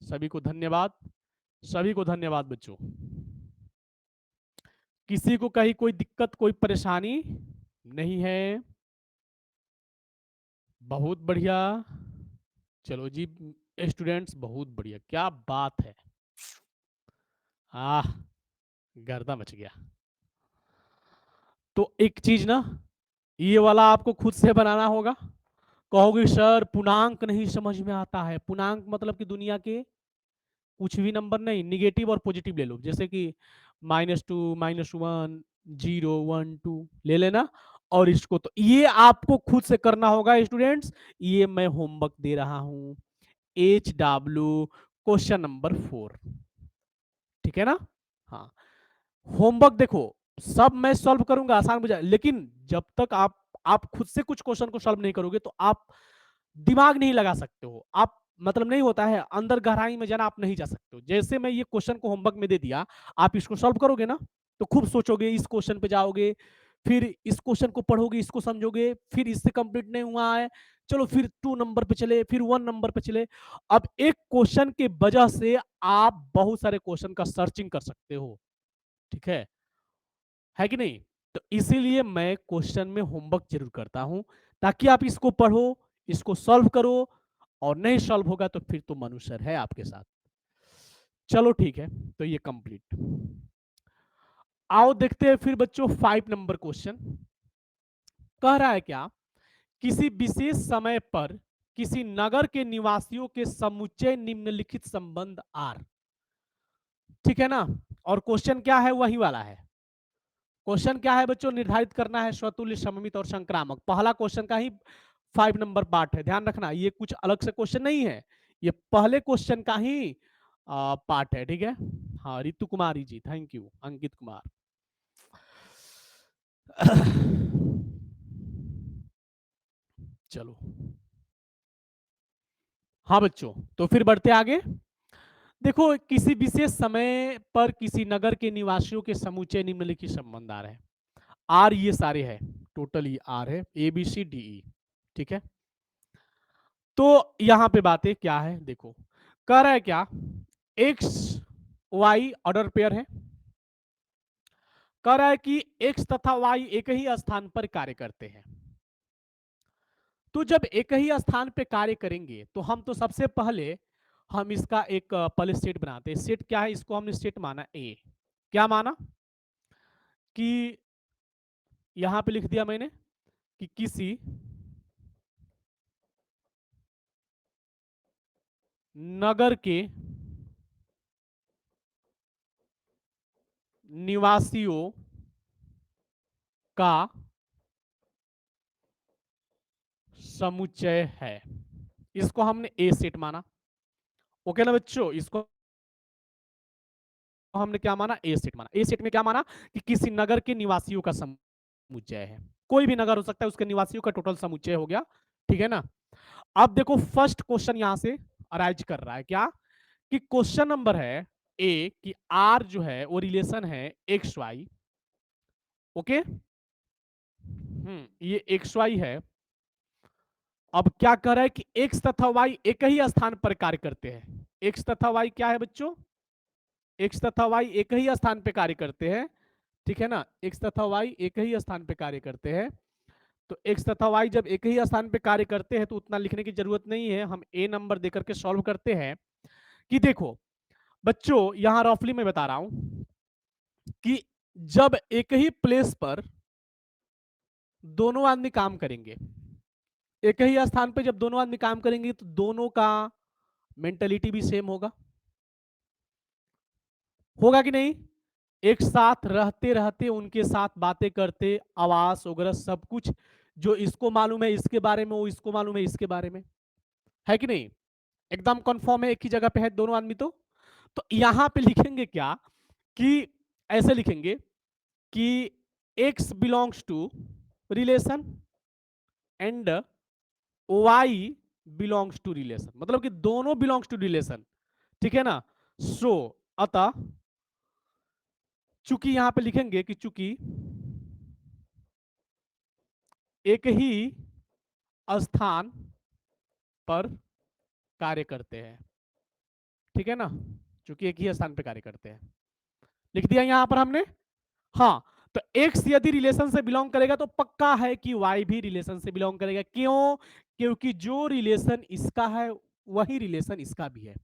सभी को धन्यवाद, सभी को धन्यवाद बच्चों। किसी को कहीं कोई दिक्कत कोई परेशानी नहीं है? बहुत बढ़िया, चलो जी स्टूडेंट्स, बहुत बढ़िया, क्या बात है। आह, गर्दा मच गया। तो एक चीज ना, ये वाला आपको खुद से बनाना होगा। कहोगे सर पूर्णांक नहीं समझ में आता है, पूर्णांक मतलब कि दुनिया के कुछ भी नंबर नहीं, निगेटिव और पॉजिटिव ले लो, जैसे कि -2 -1 0 1 2 ले लेना। और इसको तो ये आपको खुद से करना होगा स्टूडेंट्स, ये मैं होमवर्क दे रहा हूं, HW क्वेश्चन नंबर 4, ठीक है ना। हाँ, होमवर्क देखो, सब मैं सॉल्व करूंगा, आसान बुझा, लेकिन जब तक आप खुद से कुछ क्वेश्चन को सॉल्व नहीं करोगे तो आप दिमाग नहीं लगा सकते हो, आप मतलब नहीं होता है, अंदर गहराई में जाना आप नहीं जा सकते हो। जैसे मैं ये क्वेश्चन को होमवर्क में दे दिया, आप इसको सॉल्व करोगे ना, तो खूब सोचोगे, इस क्वेश्चन पे जाओगे, फिर इस क्वेश्चन को पढ़ोगे, इसको समझोगे, फिर इससे कंप्लीट नहीं हुआ है, चलो फिर 2 नंबर पे चले, फिर 1 नंबर पे चले। अब एक क्वेश्चन के वजह से आप बहुत सारे क्वेश्चन का सर्चिंग कर सकते हो, ठीक है कि नहीं। तो इसीलिए मैं क्वेश्चन में होमवर्क जरूर करता हूं, ताकि आप इसको पढ़ो, इसको सॉल्व करो, और नहीं सॉल्व होगा तो फिर तो मनुष्य है आपके साथ। चलो ठीक है, तो ये कंप्लीट। आओ देखते हैं फिर बच्चों 5 नंबर क्वेश्चन। कह रहा है क्या, किसी विशेष समय पर किसी नगर के निवासियों के समुच्चय निम्नलिखित संबंध आर, ठीक है ना। और क्वेश्चन क्या है, वही वाला है। क्वेश्चन क्या है बच्चों, निर्धारित करना है स्वतुल्य, सममित और संक्रामक। पहला क्वेश्चन का ही 5 नंबर पार्ट है, ध्यान रखना, ये कुछ अलग से क्वेश्चन नहीं है, ये पहले क्वेश्चन का ही पार्ट है, ठीक है। हाँ, रितु कुमारी जी, थैंक यू, अंकित कुमार। चलो, हाँ बच्चों, तो फिर बढ़ते आगे। देखो, किसी विशेष समय पर किसी नगर के निवासियों के समुच्चय निम्नलिखित संबंध आ रहे हैं, आर ये सारे हैं, टोटल ही आर है, ABCDE, ठीक है। तो यहां पे बातें क्या है देखो, कह रहा है क्या, एक्स वाई ऑर्डर पेयर है, कह रहा है कि एक्स तथा वाई एक ही स्थान पर कार्य करते हैं। तो जब एक ही स्थान पे कार्य करेंगे तो हम तो सबसे पहले हम इसका एक पहले सेट बनाते हैं। सेट क्या है, इसको हमने सेट माना ए, क्या माना कि यहां पे लिख दिया मैंने कि किसी नगर के निवासियों का समुच्चय है, इसको हमने ए सेट माना। ओके ना बच्चों, इसको हमने क्या माना, ए सेट माना। ए सेट में क्या माना कि किसी नगर के निवासियों का समुच्चय है। कोई भी नगर हो सकता है, उसके निवासियों का टोटल समुच्चय हो गया, ठीक है ना। अब देखो फर्स्ट क्वेश्चन यहां से अराइज कर रहा है क्या, कि क्वेश्चन नंबर है ए कि आर जो है वो रिलेशन है एक्स वाई, ओके। ये एक्स वाई है। अब क्या कर रहा है कि एक्स तथा वाई एक ही स्थान पर कार्य करते हैं। एक्स तथा वाई क्या है बच्चों, एक्स तथा वाई एक ही स्थान पे कार्य करते हैं, ठीक है ना। एक्स तथा वाई एक ही स्थान पे कार्य करते हैं। तो एक्स तथा वाई जब एक ही स्थान पे कार्य करते हैं तो उतना लिखने की जरूरत नहीं है, हम ए नंबर देकर के सॉल्व करते हैं। कि देखो बच्चों यहां रफली मैं बता रहा हूं कि जब एक ही प्लेस पर दोनों आदमी काम करेंगे, एक ही स्थान पे जब दोनों आदमी काम करेंगे तो दोनों का मेंटलिटी भी सेम होगा, होगा कि नहीं। एक साथ रहते रहते उनके साथ बातें करते, आवास वगैरह सब कुछ, जो इसको मालूम है इसके बारे में वो इसको मालूम है इसके बारे में, है कि नहीं। एकदम कंफर्म है, एक ही जगह पे है दोनों आदमी। तो यहां पे लिखेंगे क्या, कि ऐसे लिखेंगे कि x belongs to relation and y belongs to relation, मतलब कि दोनों बिलोंग्स टू रिलेशन, ठीक है ना। सो अतः चूंकि यहां पे लिखेंगे कि चूंकि एक ही स्थान पर कार्य करते हैं, ठीक है ना, चूंकि एक ही स्थान पर कार्य करते हैं, लिख दिया यहां पर हमने। हाँ, तो एक्स यदि रिलेशन से बिलोंग करेगा तो पक्का है कि वाई भी रिलेशन से बिलोंग करेगा। क्यों, क्योंकि जो रिलेशन इसका है वही रिलेशन इसका भी है।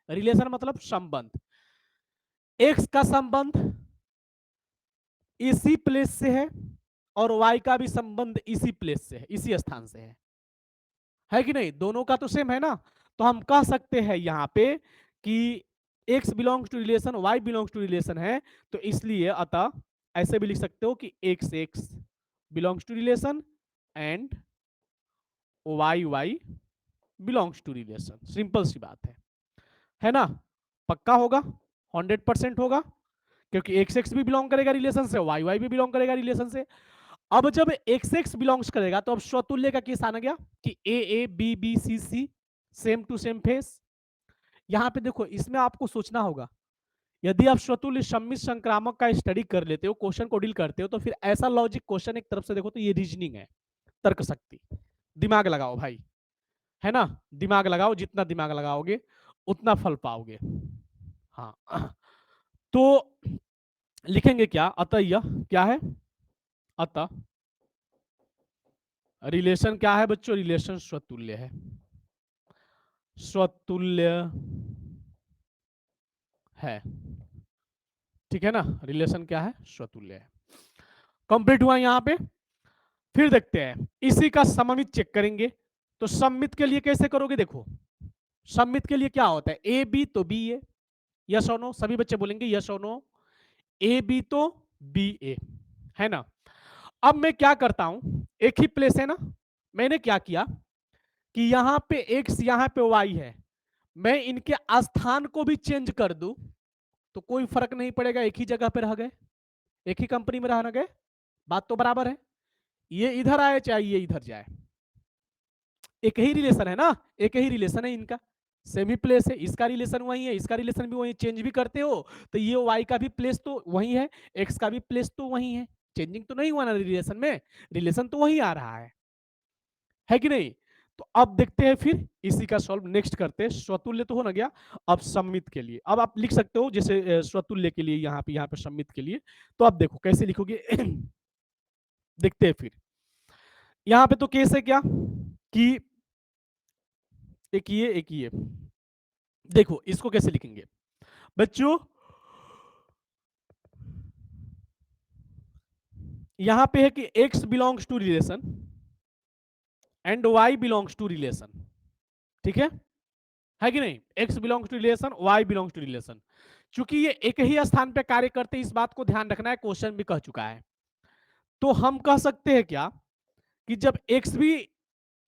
रिलेशन मतलब संबंध, एक्स का संबंध इसी प्लेस से है और वाई का भी संबंध इसी प्लेस से है, इसी स्थान से है कि नहीं, दोनों का तो सेम है ना। तो हम कह सकते हैं यहां पे कि x belongs to relation, y belongs to relation है, तो इसलिए अतः ऐसे भी लिख सकते हो कि x belongs to relation and y belongs to relation. Simple सी बात है ना। पक्का होगा, 100% होगा, क्योंकि x भी बिलोंग करेगा रिलेशन से, y भी बिलोंग करेगा रिलेशन से। अब जब x बिलोंग्स करेगा तो अब स्वतुल्य का केस आना गया कि a b b c c same to same face. यहां पे देखो इसमें आपको सोचना होगा, यदि आप स्वतुल्य सम्मिश्र संक्रामक का स्टडी कर लेते हो, क्वेश्चन को डील करते हो, तो फिर ऐसा लॉजिक क्वेश्चन एक तरफ से देखो तो ये रीजनिंग है, तर्क शक्ति। दिमाग लगाओ भाई, है ना, दिमाग लगाओ, जितना दिमाग लगाओगे उतना फल पाओगे। हाँ तो लिखेंगे क्या, अतः यह क्या है, अतः रिलेशन क्या है बच्चों, रिलेशन स्वतुल्य है, स्वतुल्य है, ठीक है ना। रिलेशन क्या है, स्वतुल्य है। कंप्लीट हुआ यहां पे। फिर देखते हैं इसी का सममित चेक करेंगे। तो सममित के लिए कैसे करोगे, देखो सममित के लिए क्या होता है, ए बी तो बी ए, यस और नो, सभी बच्चे बोलेंगे यस और नो, ए बी तो बी ए, है ना। अब मैं क्या करता हूं, एक ही प्लेस है ना, मैंने क्या किया कि यहां पे एक्स यहां पे वाई है, मैं इनके स्थान को भी चेंज कर दूं तो कोई फर्क नहीं पड़ेगा, एक ही जगह पे रह गए, एक ही कंपनी में रह गए, बात तो बराबर है। ये इधर आए चाहे ये इधर जाए, एक ही रिलेशन है ना, एक ही रिलेशन है इनका, सेमी प्लेस है, इसका रिलेशन वही है, इसका रिलेशन भी वही, चेंज भी करते हो तो ये वाई का भी प्लेस तो वही है, एक्स का भी प्लेस तो वही है, चेंजिंग तो नहीं हुआ ना रिलेशन में, रिलेशन तो वही आ रहा है कि नहीं। तो अब देखते हैं फिर इसी का सॉल्व नेक्स्ट करते हैं। स्वतुल्य तो हो ना गया, अब सम्मित के लिए अब आप लिख सकते हो, जैसे स्वतुल्य के लिए यहाँ पे सम्मित के लिए, तो आप देखो कैसे लिखोगे देखते हैं फिर। यहाँ पे तो केस है क्या कि एक ये देखो इसको कैसे लिखेंगे बच्चों, यहां पे है कि x belongs to relation and y belongs to relation, ठीक है कि नहीं, x belongs to relation, y belongs to relation. चूंकि ये एक ही स्थान पे कार्य करते हैं, इस बात को ध्यान रखना है, क्वेश्चन भी कह चुका है। तो हम कह सकते हैं क्या कि जब x भी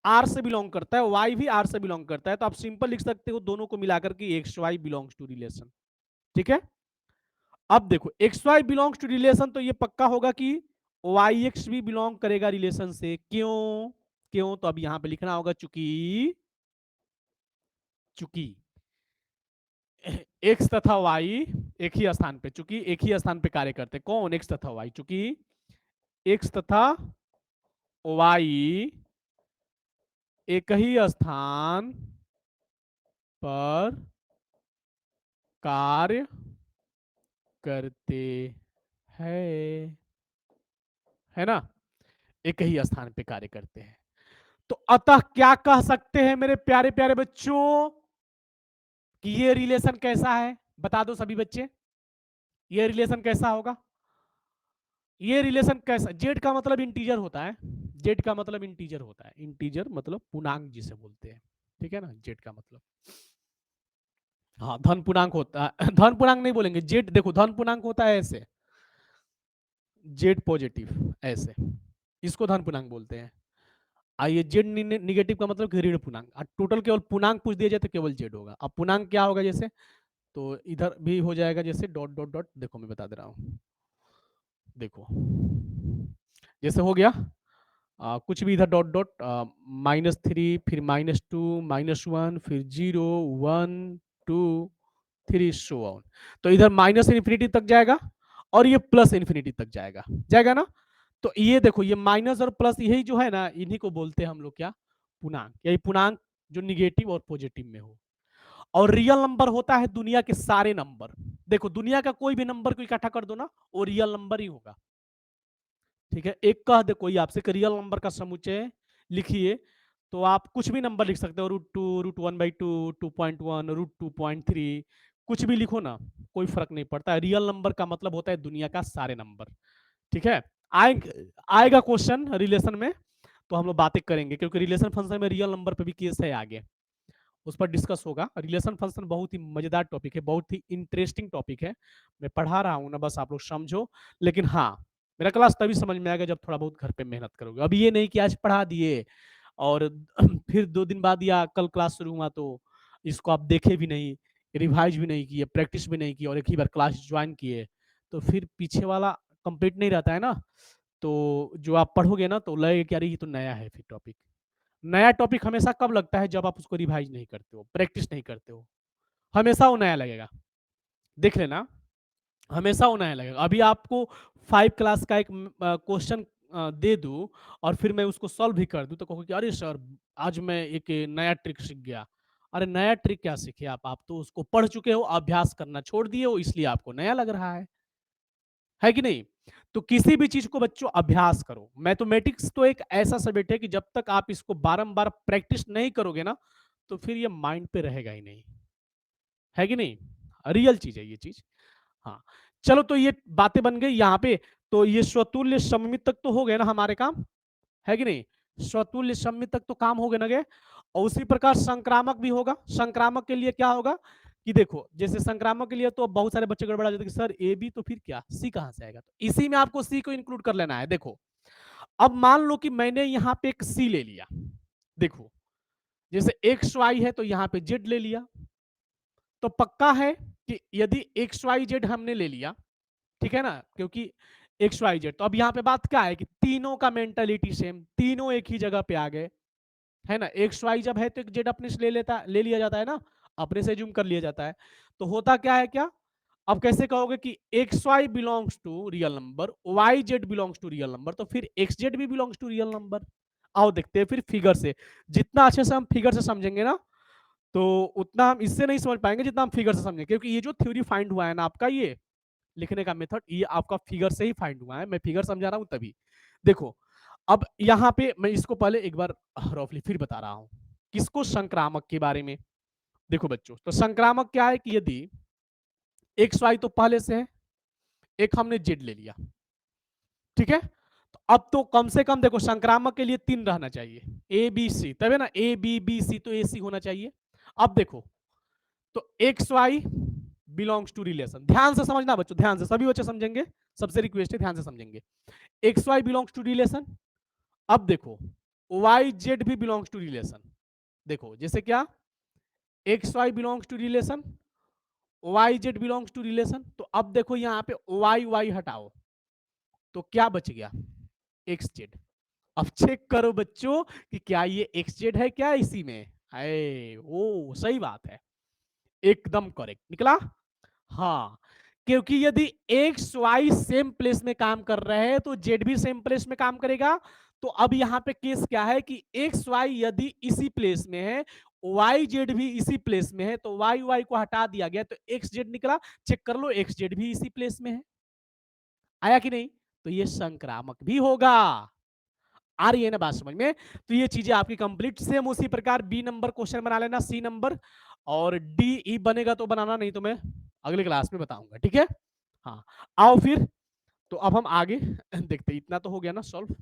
r से बिलोंग करता है, y भी r से बिलोंग करता है, तो आप सिंपल लिख सकते हो दोनों को मिलाकर के X Y belongs to relation, ठीक है। अब देखो X Y belongs to relation, तो ये पक्का होगा कि वाई एक्स भी बिलोंग करेगा रिलेशन से। क्यों? क्यों? तो अब यहां पे लिखना होगा चूंकि चूंकि एक्स तथा वाई एक ही स्थान पे, चूंकि एक ही स्थान पे कार्य करते। कौन? एक्स तथा वाई। चूंकि एक्स तथा वाई एक ही स्थान पर कार्य करते हैं, है ना? एक ही स्थान पे कार्य करते हैं। तो अतः क्या कह सकते हैं मेरे प्यारे प्यारे बच्चों कि ये रिलेशन कैसा है? बता दो सभी बच्चे, ये रिलेशन कैसा होगा? ये रिलेशन कैसा? जेड का मतलब इंटीजर होता है। जेड का मतलब इंटीजर होता है। इंटीजर मतलब पूर्णांक जिसे बोलते हैं, ठीक है ना? जेड का मतलब, हाँ, धन पूर्णांक होता है। धन पूर्णांक नहीं बोलेंगे, जेड देखो धन पूर्णांक होता है ऐसे, जेड पॉजिटिव ऐसे, इसको धन पूर्णांक बोलते हैं। आइए, जेड निगेटिव का मतलब ऋण पूर्णांक। टोटल केवल पूर्णांक पूछ दिया जाए तो केवल जेड होगा। अब पूर्णांक क्या होगा? जैसे तो इधर भी हो जाएगा, जैसे डॉट डॉट डॉट, देखो मैं बता दे रहा हूँ, देखो जैसे हो गया कुछ भी इधर डॉट डॉट, -3, फिर -2, -1, फिर 0, 1, 2, 3 सो ऑन। तो इधर माइनस इन्फिनिटी तक जाएगा और ये प्लस इन्फिनिटी तक जाएगा, जाएगा ना? तो ये देखो, ये माइनस और प्लस यही जो है ना, इन्हीं को बोलते हैं हम लोग क्या? पूर्णांक। यही पूर्णांक जो निगेटिव और पॉजिटिव में हो। और रियल नंबर होता है दुनिया के सारे नंबर। देखो दुनिया का कोई भी नंबर को इकट्ठा कर दो ना, वो रियल नंबर ही होगा, ठीक है? एक कह दे कोई आपसे कि रियल नंबर का समुच्चय लिखिए, तो आप कुछ भी नंबर लिख सकते हो, √2, √1/2, 2.1, √2.3, कुछ भी लिखो ना, कोई फर्क नहीं पड़ता। रियल नंबर का मतलब होता है दुनिया का सारे नंबर, ठीक है? आएगा क्वेश्चन रिलेशन में, तो हम लोग बातें करेंगे, क्योंकि रिलेशन फंक्शन में रियल नंबर पे भी केस है आगे, उस पर डिस्कस होगा। रिलेशन फंक्शन बहुत ही मजेदार टॉपिक है, बहुत ही इंटरेस्टिंग टॉपिक है। मैं पढ़ा रहा हूँ ना, बस आप लोग समझो। लेकिन हाँ, मेरा क्लास तभी समझ में आएगा जब थोड़ा बहुत घर पे मेहनत करोगे। अब ये नहीं कि आज पढ़ा दिए और फिर 2 दिन बाद या कल क्लास शुरू हुआ तो इसको आप देखे भी नहीं, रिवाइज भी नहीं किए, प्रैक्टिस भी नहीं की और एक ही बार क्लास ज्वाइन किए, तो फिर पीछे वाला कंप्लीट नहीं रहता है ना। तो जो आप पढ़ोगे ना तो लगेगा कि अरे ये तो नया है। फिर टॉपिक, नया टॉपिक हमेशा कब लगता है? जब आप उसको रिवाइज नहीं करते हो, प्रैक्टिस नहीं करते हो, हमेशा वो नया लगेगा। देख लेना, हमेशा वो नया लगेगा। अभी आपको 5 क्लास का एक क्वेश्चन दे दूं और फिर मैं उसको सॉल्व भी कर दूं, तो कहोगे कि अरे सर, आज मैं एक नया ट्रिक सीख गया। अरे नया ट्रिक क्या सीखे आप तो उसको पढ़ चुके हो, अभ्यास करना छोड़ दिए हो, इसलिए आपको नया लग रहा है कि नहीं? तो किसी भी चीज को बच्चों अभ्यास करो। मैथमेटिक्स तो एक ऐसा सब्जेक्ट है कि जब तक आप इसको बारंबार प्रैक्टिस नहीं करोगे ना, तो फिर ये माइंड पे रहेगा ही नहीं, है कि नहीं? रियल चीज है ये चीज। हाँ, चलो, तो ये बातें बन गई यहाँ पे। तो ये स्वतुल्य सममित तक तो हो गए ना हमारे काम, है कि नहीं? स्वतुल्य सममित तक तो काम हो गए ना गए। और उसी प्रकार संक्रामक भी होगा। संक्रामक के लिए क्या होगा कि देखो, जैसे संक्रामक के लिए तो बहुत सारे बच्चे गड़बड़ा जाते हैं कि सर ए बी तो फिर क्या, सी कहां से आएगा? तो इसी में आपको सी को इंक्लूड कर लेना है। देखो, अब मान लो कि मैंने यहाँ पे एक सी ले लिया। देखो, जैसे एक्स वाई है तो यहाँ पे जेड ले लिया, तो पक्का है कि यदि एक्स वाई जेड हमने ले लिया, ठीक है ना, क्योंकि एक्स वाई जेड, तो अब यहाँ पे बात क्या है कि तीनों का मेंटालिटी सेम, तीनों एक ही जगह पे आ गए, है ना? एक्स वाई जब है तो जेड अपने से ले लिया जाता है ना, अपने से जूम कर लिया जाता है। तो होता क्या है क्या? अब कैसे कहोगे कि X Y belongs to real number, Y Z belongs to real number, तो फिर एक्स जेड भी बिलोंग्स टू रियल नंबर। आओ देखते हैं फिर फिगर से। जितना अच्छे से हम फिगर से समझेंगे ना, तो उतना हम इससे नहीं समझ पाएंगे जितना हम फिगर से समझेंगे, क्योंकि ये जो थ्योरी फाइंड हुआ है ना आपका, ये लिखने का मेथड, ये आपका फिगर से ही फाइंड हुआ है। मैं फिगर समझा रहा हूं तभी। देखो, अब यहाँ पे मैं इसको पहले एक बार रफली फिर बता रहा हूं, किसको? संक्रामक के बारे में। देखो बच्चों, तो संक्रामक क्या है कि यदि एक्स वाई तो पहले से है, एक हमने जेड ले लिया, ठीक है? तो अब तो कम से कम देखो, संक्रामक के लिए 3 रहना चाहिए, ए बी सी, तब है ना, ए बी बी सी, तो ए सी होना चाहिए। अब देखो, तो X Y belongs to relation, ध्यान से समझना बच्चों, ध्यान से, सभी बच्चे समझेंगे, सबसे रिक्वेस्ट है ध्यान से समझेंगे। X Y belongs to relation. अब देखो, वाई जेड भी बिलोंग्स टू रिलेशन। देखो जैसे क्या, X Y belongs to relation, Y Z belongs to relation. तो अब देखो यहाँ पे वाई वाई हटाओ, तो क्या बच गया? X Z. अब चेक करो बच्चों कि क्या ये एक्स जेड है क्या इसी में। अरे ओ सही बात है, एकदम करेक्ट निकला। हाँ, क्योंकि यदि एक्स वाई सेम प्लेस में काम कर रहे हैं तो जेड भी सेम प्लेस में काम करेगा। तो अब यहां पे केस क्या है कि एक्स वाई यदि इसी प्लेस में है, वाई जेड भी इसी प्लेस में है, तो वाई वाई को हटा दिया गया तो एक्स जेड निकला। चेक कर लो एक्स जेड भी इसी प्लेस में है, आया कि नहीं। तो ये संक्रामक भी होगा। आ रही है ना बात समझ में। तो ये चीजें आपकी कंप्लीट। सेम उसी प्रकार बी नंबर क्वेश्चन बना लेना, सी नंबर, और डी ई बनेगा तो बनाना, नहीं तो मैं अगले क्लास में बताऊंगा, ठीक है। हाँ, आओ फिर। तो अब हम आगे देखते, इतना तो हो गया ना सॉल्व,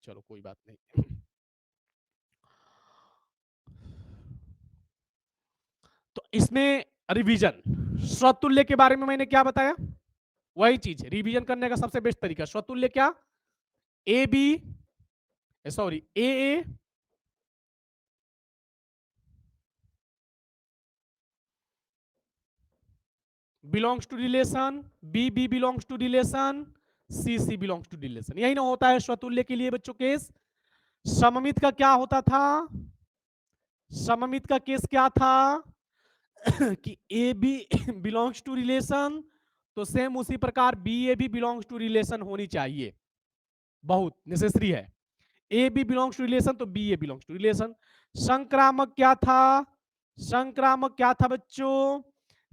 चलो कोई बात नहीं। तो इसमें रिवीजन स्वतुल्य के बारे में मैंने क्या बताया, वही चीज रिवीजन करने का सबसे बेस्ट तरीका। स्वतुल्य क्या, A B, sorry A belongs to relation, B B belongs to relation, C C belongs to relation, यही ना होता है स्वतुल्य के लिए बच्चों केस। सममित का क्या होता था, सममित का केस क्या था कि A B belongs to relation, तो सेम उसी प्रकार बी ए भी बिलोंग्स टू रिलेशन होनी चाहिए, बहुत नेसेसरी है। A B belongs to relation तो B A belongs to relation. संक्रामक क्या था, संक्रामक क्या था बच्चों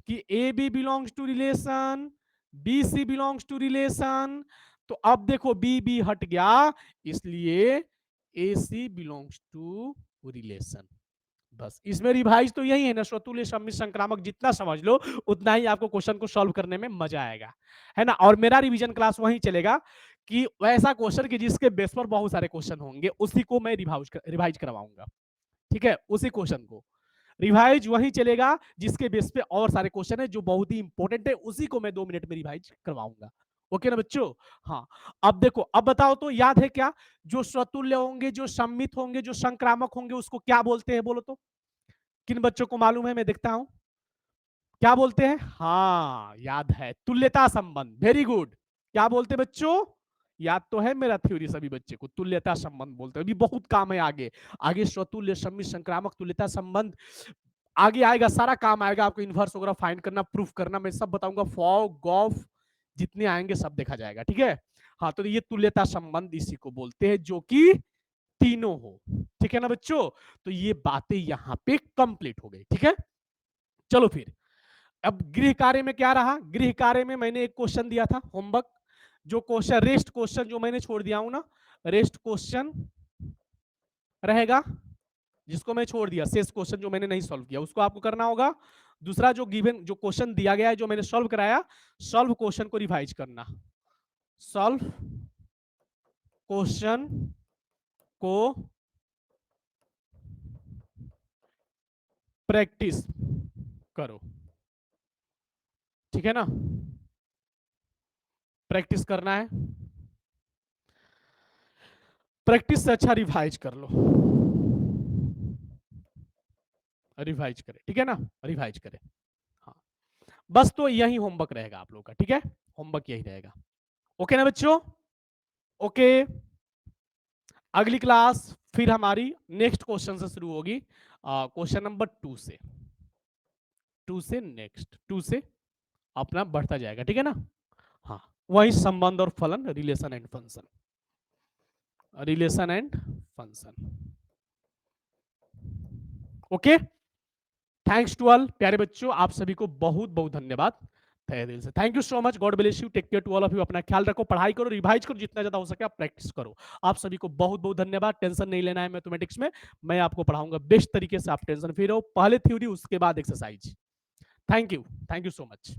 कि A B belongs to relation, B C belongs to relation. तो अब देखो बी बी हट गया, इसलिए A C belongs to relation. बस इसमें रिवाइज तो यही है ना, स्वतुल्य सम्मित संक्रामक जितना समझ लो उतना ही आपको क्वेश्चन को सॉल्व करने में मजा आएगा, है ना। और मेरा रिवीजन क्लास वही चलेगा कि वैसा क्वेश्चन कि जिसके बेस पर बहुत सारे क्वेश्चन होंगे उसी को मैं रिवाइज करवाऊंगा, ठीक है। उसी क्वेश्चन को रिवाइज वही चलेगा जिसके बेस पे और सारे क्वेश्चन है जो बहुत ही इंपॉर्टेंट है, उसी को मैं 2 मिनट में रिवाइज करवाऊंगा। ओके ना बच्चों। हाँ, अब देखो, अब बताओ तो याद है क्या, जो स्वतुल्य होंगे, जो सम्मित होंगे, जो संक्रामक होंगे उसको क्या बोलते हैं बोलो तो। किन बच्चों को मालूम है, मैं देखता हूं क्या बोलते हैं। हाँ याद है, तुल्यता संबंध, वेरी गुड। क्या बोलते बच्चों, याद तो है मेरा थ्योरी सभी बच्चे को, तुल्यता संबंध बोलते हैं। अभी बहुत काम है आगे, आगे स्वतुल्य सम्मित संक्रामक तुल्यता संबंध आगे आएगा, सारा काम आएगा आपको, इन्वर्स वगैरह फाइंड करना, प्रूफ करना, मैं सब बताऊंगा। फॉ गॉफ जितने आएंगे सब देखा जाएगा, ठीक है। हाँ, तो ये तुल्यता संबंध इसी को बोलते हैं जो कि तीनों हो, ठीक है ना बच्चों। तो ये बातें यहां पे कंप्लीट हो गई, ठीक है। चलो फिर, अब गृह कार्य में क्या रहा, गृह कार्य में मैंने एक क्वेश्चन दिया था होमवर्क, जो क्वेश्चन रेस्ट क्वेश्चन जो मैंने छोड़ दिया हूं ना, रेस्ट क्वेश्चन रहेगा जिसको मैं छोड़ दिया, शेष क्वेश्चन जो मैंने नहीं सॉल्व किया उसको आपको करना होगा। दूसरा जो गिवन जो क्वेश्चन दिया गया है जो मैंने सॉल्व कराया, सॉल्व क्वेश्चन को रिवाइज करना, सॉल्व क्वेश्चन को प्रैक्टिस करो, ठीक है ना। प्रैक्टिस करना है, प्रैक्टिस से अच्छा रिवाइज कर लो, रिवाइज करें, ठीक है ना, रिवाइज करें। हाँ, बस तो यही होमवर्क रहेगा आप लोगों का, ठीक है, होमवर्क यही रहेगा। ओके ना बच्चों, ओके। अगली क्लास फिर हमारी नेक्स्ट क्वेश्चन से शुरू होगी, क्वेश्चन नंबर 2 से, 2 से नेक्स्ट 2 से अपना बढ़ता जाएगा, ठीक है ना। हाँ, वही संबंध और फलन, relation and function, relation and function. Okay, thanks to all प्यारे बच्चों, आप सभी को बहुत बहुत धन्यवाद, तहे दिल से thank you so much. God bless you, take care to all of you, अपना ख्याल रखो, पढ़ाई करो, रिवाइज करो, जितना ज्यादा हो सके आप प्रैक्टिस करो। आप सभी को बहुत बहुत धन्यवाद, टेंशन नहीं लेना है मैथमेटिक्स में, मैं आपको पढ़ाऊंगा बेस्ट तरीके से, आप टेंशन फ्री रहो, पहले थ्योरी उसके बाद exercise. Thank you so much.